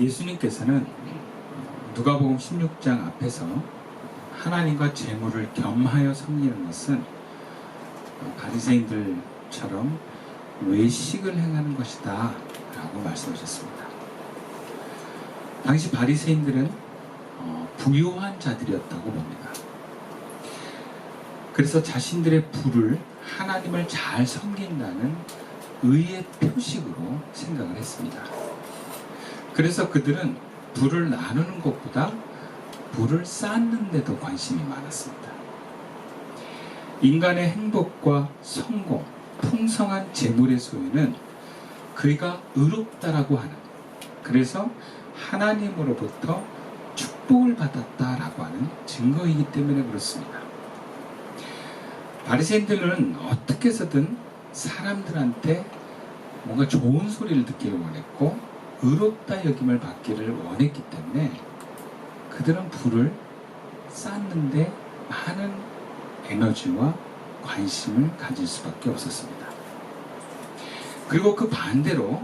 예수님께서는 누가복음 16장 앞에서 하나님과 재물을 겸하여 섬기는 것은 바리새인들처럼 외식을 행하는 것이다 라고 말씀하셨습니다. 당시 바리새인들은 부유한 자들이었다고 봅니다. 그래서 자신들의 부를 하나님을 잘 섬긴다는 의의 표식으로 생각을 했습니다. 그래서 그들은 부를 나누는 것보다 부를 쌓는 데도 관심이 많았습니다. 인간의 행복과 성공, 풍성한 재물의 소유는 그가 의롭다라고 하는, 그래서 하나님으로부터 축복을 받았다라고 하는 증거이기 때문에 그렇습니다. 바리새인들은 어떻게 해서든 사람들한테 뭔가 좋은 소리를 듣기를 원했고 의롭다 여김을 받기를 원했기 때문에 그들은 부를 쌓는데 많은 에너지와 관심을 가질 수밖에 없었습니다. 그리고 그 반대로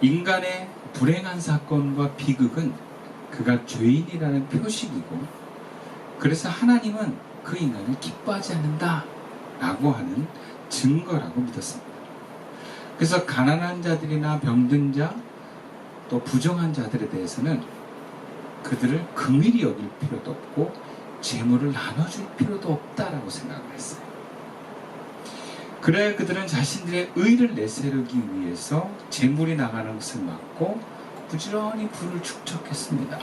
인간의 불행한 사건과 비극은 그가 죄인이라는 표식이고, 그래서 하나님은 그 인간을 기뻐하지 않는다 라고 하는 증거라고 믿었습니다. 그래서 가난한 자들이나 병든 자, 또 부정한 자들에 대해서는 그들을 긍휼히 여길 필요도 없고 재물을 나눠줄 필요도 없다라고 생각을 했어요. 그래야 그들은 자신들의 의를 내세우기 위해서 재물이 나가는 것을 막고 부지런히 부를 축적했습니다.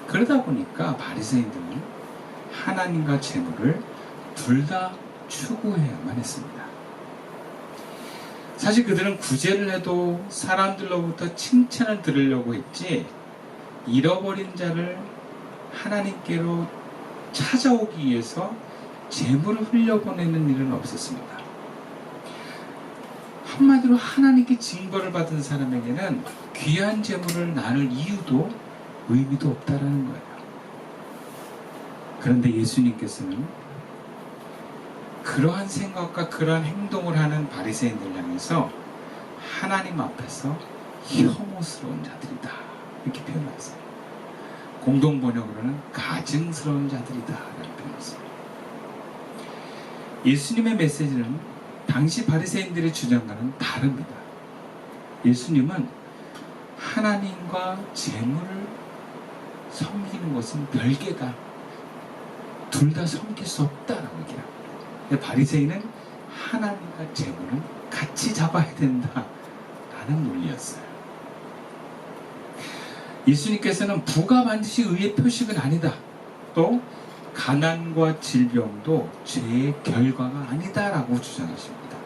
그러다 보니까 바리새인들은 하나님과 재물을 둘 다 추구해야만 했습니다. 사실 그들은 구제를 해도 사람들로부터 칭찬을 들으려고 했지, 잃어버린 자를 하나님께로 찾아오기 위해서 재물을 흘려보내는 일은 없었습니다. 한마디로 하나님께 증거를 받은 사람에게는 귀한 재물을 나눌 이유도 의미도 없다라는 거예요. 그런데 예수님께서는 그러한 생각과 그러한 행동을 하는 바리새인들을 향해서 하나님 앞에서 혐오스러운 자들이다 이렇게 표현했어요. 공동 번역으로는 가증스러운 자들이다 라는 표현이었어요. 예수님의 메시지는 당시 바리새인들의 주장과는 다릅니다. 예수님은 하나님과 재물을 섬기는 것은 별개다, 둘 다 섬길 수 없다라고 얘기합니다. 근데 바리새인은 하나님과 재물은 같이 잡아야 된다라는 논리였어요. 예수님께서는 부가 반드시 의의 표식은 아니다, 또 가난과 질병도 죄의 결과가 아니다라고 주장하십니다.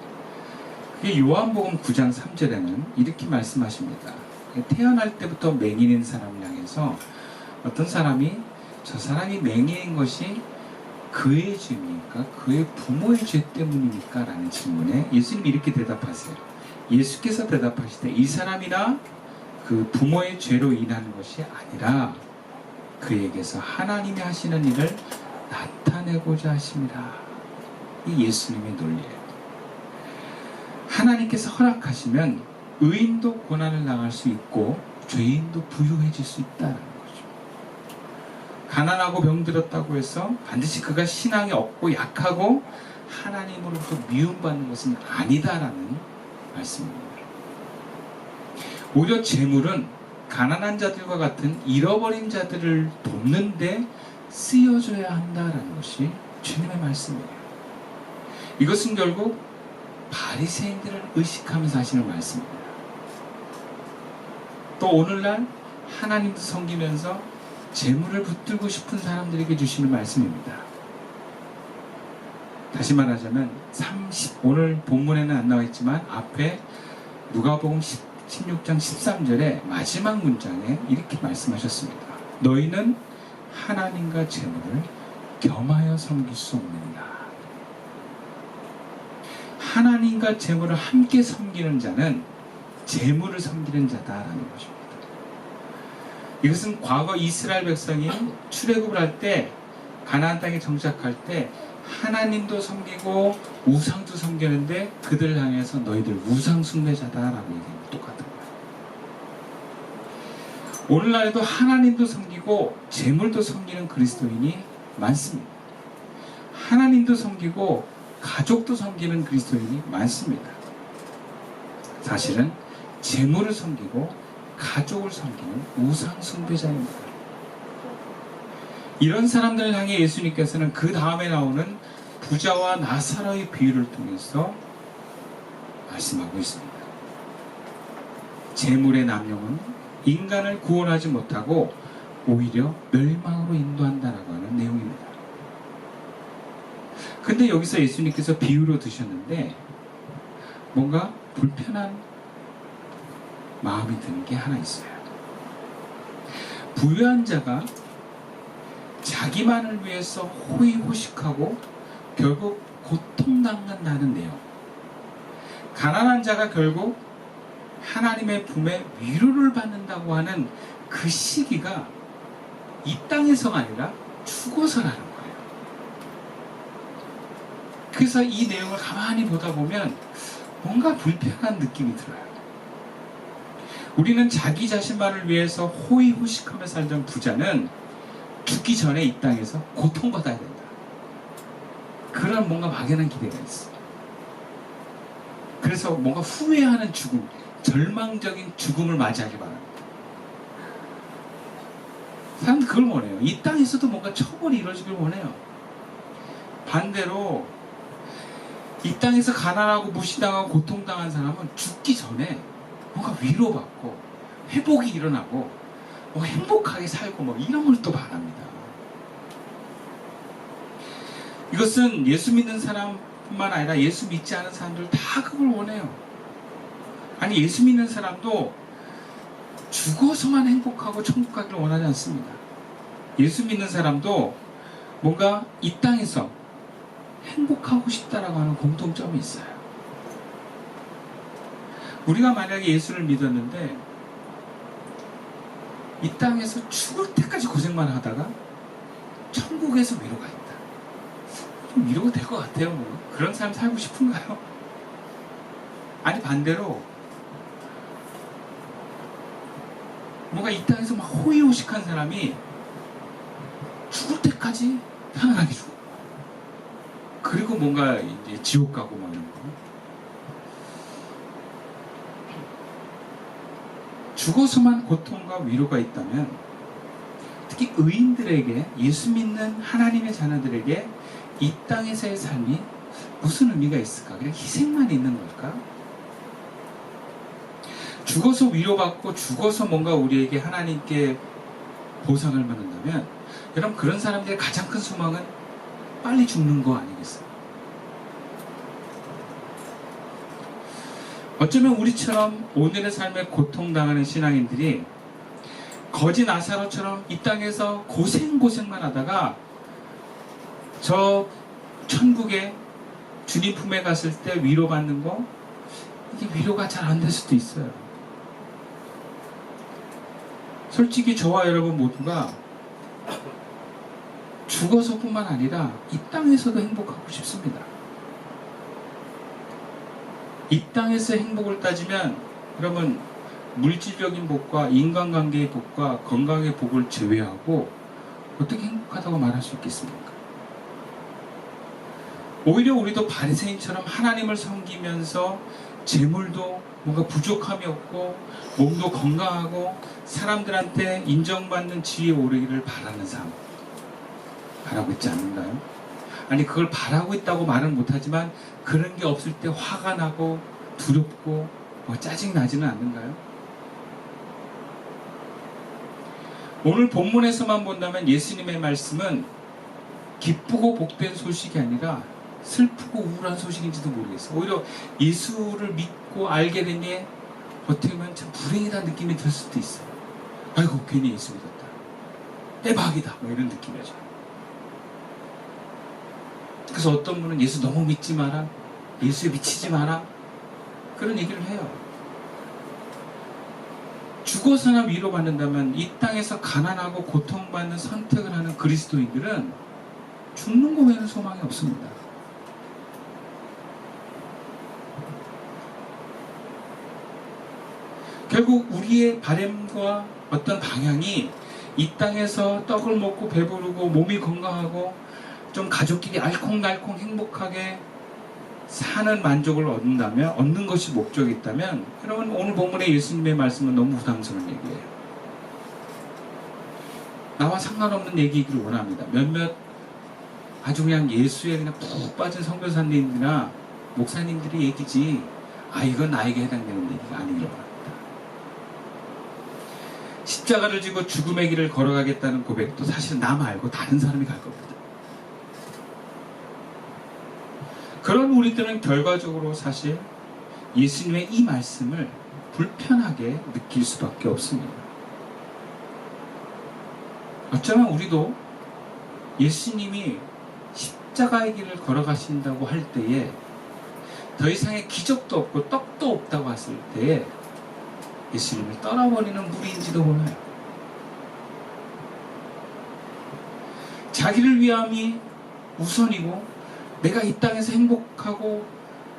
그게 요한복음 9장 3절에는 이렇게 말씀하십니다. 태어날 때부터 맹인인 사람을 향해서 어떤 사람이 저 사람이 맹인인 것이 그의 죄입니까? 그의 부모의 죄 때문입니까? 라는 질문에 예수님이 이렇게 대답하세요. 예수께서 대답하시되 이 사람이나 그 부모의 죄로 인하는 것이 아니라 그에게서 하나님이 하시는 일을 나타내고자 하십니다. 이 예수님의 논리예요. 하나님께서 허락하시면 의인도 고난을 당할 수 있고 죄인도 부유해질 수 있다는 거죠. 가난하고 병들었다고 해서 반드시 그가 신앙이 없고 약하고 하나님으로부터 미움받는 것은 아니다라는 말씀입니다. 오히려 재물은 가난한 자들과 같은 잃어버린 자들을 돕는데 쓰여져야 한다라는 것이 주님의 말씀이에요. 이것은 결국 바리새인들을 의식하면서 하시는 말씀입니다. 또 오늘날 하나님도 섬기면서 재물을 붙들고 싶은 사람들에게 주시는 말씀입니다. 다시 말하자면 오늘 본문에는 안 나와 있지만 앞에 누가복음 16장 13절에 마지막 문장에 이렇게 말씀하셨습니다. 너희는 하나님과 재물을 겸하여 섬길 수 없느니라. 하나님과 재물을 함께 섬기는 자는 재물을 섬기는 자다라는 것입니다. 이것은 과거 이스라엘 백성이 출애굽을 할 때 가나안 땅에 정착할 때 하나님도 섬기고 우상도 섬기는데 그들을 향해서 너희들 우상 숭배자다라고 얘기하는 것 똑같은 거예요. 오늘날에도 하나님도 섬기고 재물도 섬기는 그리스도인이 많습니다. 하나님도 섬기고 가족도 섬기는 그리스도인이 많습니다. 사실은 재물을 섬기고 가족을 섬기는 우상 숭배자입니다. 이런 사람들을 향해 예수님께서는 그 다음에 나오는 부자와 나사로의 비유를 통해서 말씀하고 있습니다. 재물의 남용은 인간을 구원하지 못하고 오히려 멸망으로 인도한다라고 하는 내용입니다. 근데 여기서 예수님께서 비유로 드셨는데 뭔가 불편한 마음이 드는 게 하나 있어요. 부유한 자가 자기만을 위해서 호의호식하고 결국 고통당한다는 내용. 가난한 자가 결국 하나님의 품에 위로를 받는다고 하는 그 시기가 이 땅에서가 아니라 죽어서라는 거예요. 그래서 이 내용을 가만히 보다 보면 뭔가 불편한 느낌이 들어요. 우리는 자기 자신만을 위해서 호의호식하며 살던 부자는 죽기 전에 이 땅에서 고통받아야 된다. 그런 뭔가 막연한 기대가 있어. 그래서 뭔가 후회하는 죽음, 절망적인 죽음을 맞이하기 바랍니다. 사람들 그걸 원해요. 이 땅에서도 뭔가 처벌이 이루어지길 원해요. 반대로 이 땅에서 가난하고 무시당하고 고통당한 사람은 죽기 전에 뭔가 위로받고 회복이 일어나고 뭐 행복하게 살고 뭐 이런 걸 또 바랍니다. 이것은 예수 믿는 사람뿐만 아니라 예수 믿지 않은 사람들 다 그걸 원해요. 아니 예수 믿는 사람도 죽어서만 행복하고 천국 가기를 원하지 않습니다. 예수 믿는 사람도 뭔가 이 땅에서 행복하고 싶다라고 하는 공통점이 있어요. 우리가 만약에 예수를 믿었는데 이 땅에서 죽을 때까지 고생만 하다가 천국에서 위로가 있다. 좀 위로가 될 것 같아요. 뭐. 그런 삶 살고 싶은가요? 아니 반대로 뭔가 이 땅에서 막 호의호식한 사람이 죽을 때까지 편안하게 죽어. 그리고 뭔가 이제 지옥 가고 막 이런 거. 죽어서만 고통과 위로가 있다면 특히 의인들에게, 예수 믿는 하나님의 자녀들에게 이 땅에서의 삶이 무슨 의미가 있을까? 그냥 희생만 있는 걸까? 죽어서 위로받고 죽어서 뭔가 우리에게 하나님께 보상을 받는다면 여러분 그런 사람들의 가장 큰 소망은 빨리 죽는 거 아니겠어요? 어쩌면 우리처럼 오늘의 삶에 고통당하는 신앙인들이 거지 나사로처럼 이 땅에서 고생만 하다가 저 천국에 주님 품에 갔을 때 위로받는 거 이게 위로가 잘 안 될 수도 있어요. 솔직히 저와 여러분 모두가 죽어서뿐만 아니라 이 땅에서도 행복하고 싶습니다. 이 땅에서 행복을 따지면 여러분 물질적인 복과 인간관계의 복과 건강의 복을 제외하고 어떻게 행복하다고 말할 수 있겠습니까? 오히려 우리도 바리새인처럼 하나님을 섬기면서 재물도 뭔가 부족함이 없고 몸도 건강하고 사람들한테 인정받는 지위에 오르기를 바라는 삶 바라고 있지 않는가요? 아니 그걸 바라고 있다고 말은 못하지만 그런 게 없을 때 화가 나고 두렵고 뭐 짜증나지는 않는가요? 오늘 본문에서만 본다면 예수님의 말씀은 기쁘고 복된 소식이 아니라 슬프고 우울한 소식인지도 모르겠어요. 오히려 예수를 믿고 알게 된 게 어떻게 보면 참 불행이라는 느낌이 들 수도 있어요. 아이고 괜히 예수 믿었다. 대박이다. 뭐 이런 느낌이죠. 그래서 어떤 분은 예수 너무 믿지 마라. 예수에 미치지 마라. 그런 얘기를 해요. 죽어서나 위로받는다면 이 땅에서 가난하고 고통받는 선택을 하는 그리스도인들은 죽는 거 외에는 소망이 없습니다. 결국 우리의 바램과 어떤 방향이 이 땅에서 떡을 먹고 배부르고 몸이 건강하고 좀 가족끼리 알콩달콩 행복하게 사는 만족을 얻는 것이 목적이 있다면, 여러분 오늘 본문의 예수님의 말씀은 너무 부담스러운 얘기예요. 나와 상관없는 얘기이기를 원합니다. 몇몇 아주 그냥 예수에 그냥 푹 빠진 선교사님이나 목사님들이 얘기지, 이건 나에게 해당되는 얘기가 아니기를 원합니다. 십자가를 지고 죽음의 길을 걸어가겠다는 고백도 사실 나 말고 다른 사람이 갈 겁니다. 그런 우리들은 결과적으로 사실 예수님의 이 말씀을 불편하게 느낄 수밖에 없습니다. 어쩌면 우리도 예수님이 십자가의 길을 걸어가신다고 할 때에 더 이상의 기적도 없고 떡도 없다고 했을 때에 예수님을 떠나버리는 무리인지도 몰라요. 자기를 위함이 우선이고 내가 이 땅에서 행복하고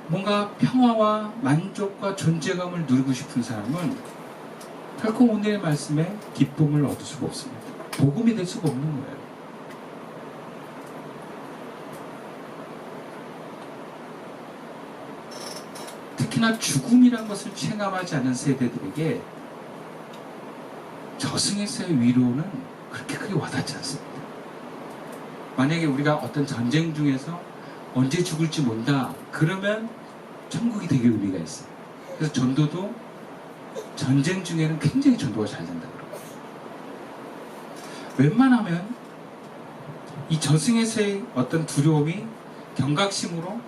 뭔가 평화와 만족과 존재감을 누리고 싶은 사람은 결코 오늘의 말씀에 기쁨을 얻을 수가 없습니다. 복음이 될 수가 없는 거예요. 특히나 죽음이란 것을 체감하지 않은 세대들에게 저승에서의 위로는 그렇게 크게 와닿지 않습니다. 만약에 우리가 어떤 전쟁 중에서 언제 죽을지 모른다, 그러면 천국이 되게 의미가 있어요. 그래서 전도도 전쟁 중에는 굉장히 전도가 잘 된다 그러고, 웬만하면 이 저승에서의 어떤 두려움이 경각심으로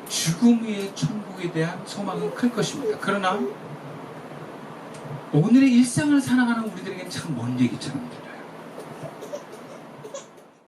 죽음 위의 천국에 대한 소망은 클 것입니다. 그러나 오늘의 일상을 살아가는 우리들에게는 참 먼 얘기처럼 들려요.